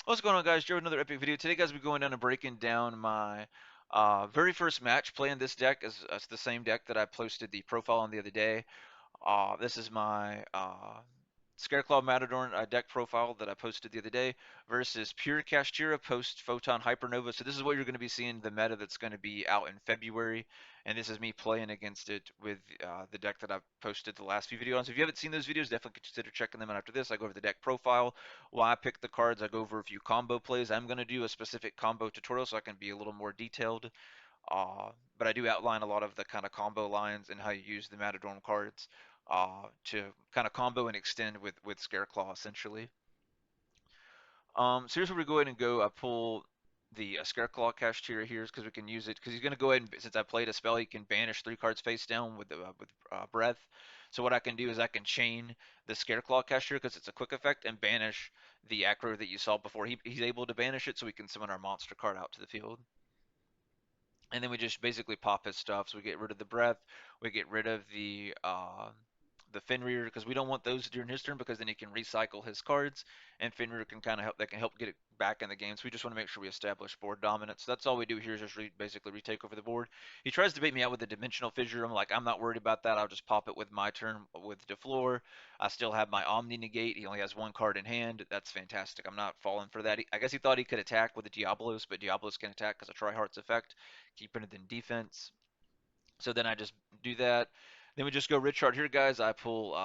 What's going on, guys? Joe, another epic video. Today, guys, we're going down and breaking down my very first match playing this deck. As the same deck that I posted the profile on the other day. This is my Scareclaw Manadome deck profile that I posted the other day versus pure kashtira post Photon Hypernova. So this is what you're going to be seeing, the meta that's going to be out in February, and this is me playing against it with the deck that I've posted the last few videos on. So if you haven't seen those videos, definitely consider checking them out after this. I go over the deck profile, why I picked the cards. I go over a few combo plays. I'm going to do a specific combo tutorial so I can be a little more detailed. But I do outline a lot of the kind of combo lines and how you use the Matadorm cards to kind of combo and extend with Scareclaw essentially. So here's where we go ahead and go. I pull the Scareclaw Kashtira here because we can use it because he's going to go ahead and since I played a spell, he can banish 3 cards face down with breath. So what I can do is I can chain the Scareclaw Kashtira because it's a quick effect and banish the aggro that you saw before he's able to banish it, so we can summon our monster card out to the field. And then we just basically pop his stuff. So we get rid of the breath, we get rid of the Fenrir because we don't want those during his turn because then he can recycle his cards and Fenrir can kind of help that can help get it back in the game. So we just want to make sure we establish board dominance. So that's all we do here is just basically retake over the board. He tries to bait me out with a dimensional fissure. I'm like, I'm not worried about that. I'll just pop it with my turn with Deflor. I still have my Omni negate. He only has 1 card in hand. That's fantastic. I'm not falling for that. I guess he thought he could attack with the Diablos, but Diablos can attack because of Triheart's effect, keeping it in defense. So then I just do that. Then we just go Richard here, guys. I pull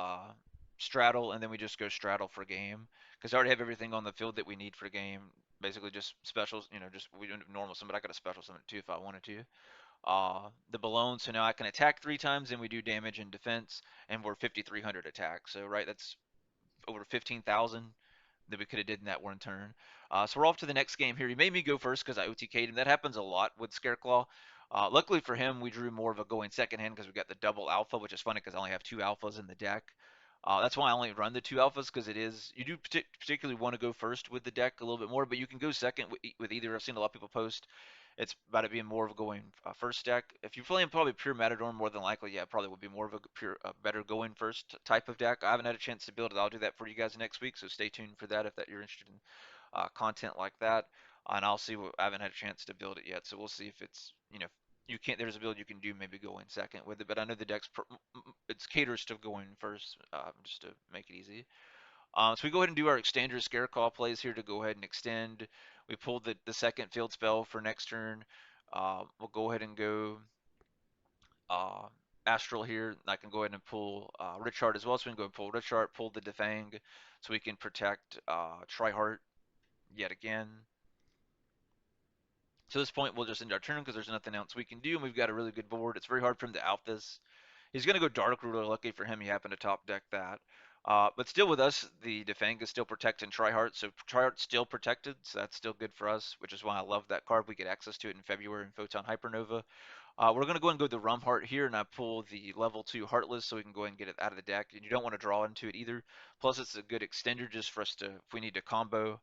Straddle, and then we just go Straddle for game because I already have everything on the field that we need for game. Basically, just specials. Just we do normal summon. But I got a special summon too if I wanted to. The balloon. So now I can attack 3 times, and we do damage and defense, and we're 5,300 attack. So right, that's over 15,000 that we could have did in that 1 turn. So we're off to the next game here. He made me go first because I OTK'd him. That happens a lot with Scareclaw. Luckily for him, we drew more of a going second hand because we got the double alpha, which is funny because I only have 2 alphas in the deck. That's why I only run the 2 alphas because you do particularly want to go first with the deck a little bit more, but you can go second with either. I've seen a lot of people post it's about it being more of a going first deck. If you're playing probably pure Matador, more than likely, yeah, probably would be more of a better going first type of deck. I haven't had a chance to build it. I'll do that for you guys next week, so stay tuned for that if that you're interested in content like that. And I'll see what I haven't had a chance to build it yet, so we'll see if it's you can't. There's a build you can do maybe going second with it, but I know the deck's it's caters to going first, just to make it easy. So we go ahead and do our extender Scareclaw plays here to go ahead and extend. We pulled the second field spell for next turn. We'll go ahead and go uh, Astral here. I can go ahead and pull Richard as well. So we can go and pull Richard, pull the Defang, so we can protect Triheart yet again. So at this point, we'll just end our turn because there's nothing else we can do, and we've got a really good board. It's very hard for him to out this. He's going to go Dark Ruler. Lucky for him, he happened to top deck that. But still with us, the Defang is still protecting Triheart, so Triheart's still protected, so that's still good for us, which is why I love that card. We get access to it in February in Photon Hypernova. We're going to go and go the Rum Heart here, and I pull the level 2 Heartless so we can go ahead and get it out of the deck. And you don't want to draw into it either. Plus, it's a good extender just for us to, if we need to combo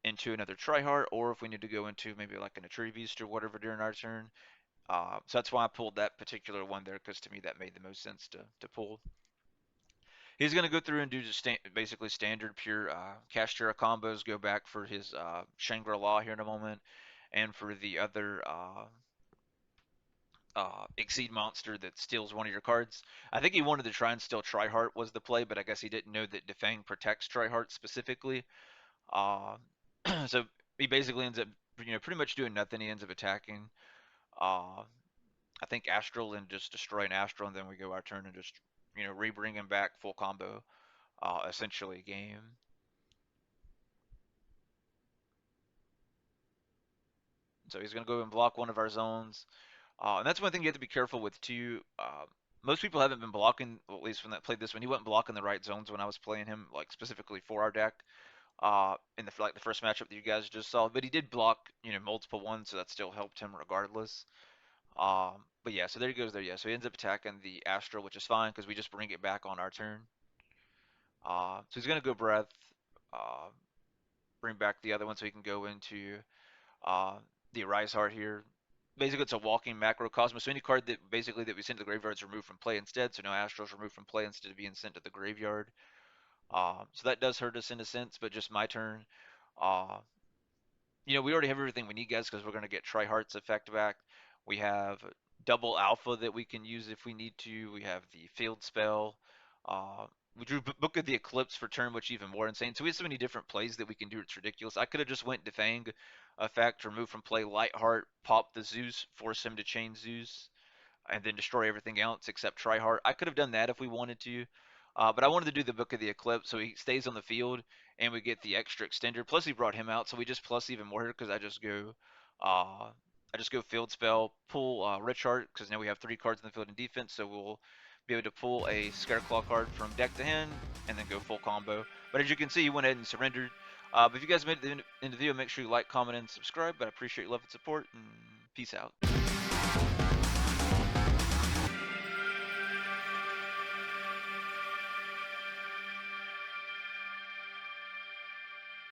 into another Triheart, or if we need to go into maybe like an Atrebeast or whatever during our turn. So that's why I pulled that particular one there, because to me that made the most sense to pull. He's going to go through and do just basically standard pure Kashtira combos, go back for his Shangri-La here in a moment, and for the other Exceed monster that steals one of your cards. I think he wanted to try and steal Triheart was the play, but I guess he didn't know that Defang protects Triheart specifically. Uh, so he basically ends up, pretty much doing nothing. He ends up attacking. Uh, I think Astral and just destroying Astral, and then we go our turn and just, re-bring him back full combo, essentially game. So he's going to go and block one of our zones. And that's one thing you have to be careful with too. Most people haven't been blocking, well, at least when I played this one, he wasn't blocking the right zones when I was playing him, like specifically for our deck. In the first matchup that you guys just saw, but he did block, multiple ones, so that still helped him regardless. But yeah, so there he goes there. Yeah, so he ends up attacking the Astral, which is fine because we just bring it back on our turn. So he's gonna go Breath, uh, bring back the other one so he can go into uh, the Arise Heart here. Basically, it's a walking macro cosmos. So any card that basically that we send to the graveyard is removed from play instead. So no Astrals removed from play instead of being sent to the graveyard. So that does hurt us in a sense, but just my turn. Uh, We already have everything we need, guys, because we're going to get Triheart's effect back. We have double alpha that we can use if we need to. We have the field spell. We drew Book of the Eclipse for turn, which is even more insane. So we have so many different plays that we can do. It's ridiculous. I could have just went Defang effect, remove from play Lightheart, pop the Zeus, force him to chain Zeus, and then destroy everything else except Tryhard. I could have done that if we wanted to, but I wanted to do the Book of the Eclipse so he stays on the field and we get the extra extender. Plus he brought him out, so we just plus even more here because I just go field spell, pull Richard because now we have 3 cards in the field in defense, so we'll be able to pull a Scareclaw card from deck to hand and then go full combo. But as you can see, he went ahead and surrendered. But if you guys made it in the video, make sure you like, comment, and subscribe. But I appreciate your love and support, and peace out.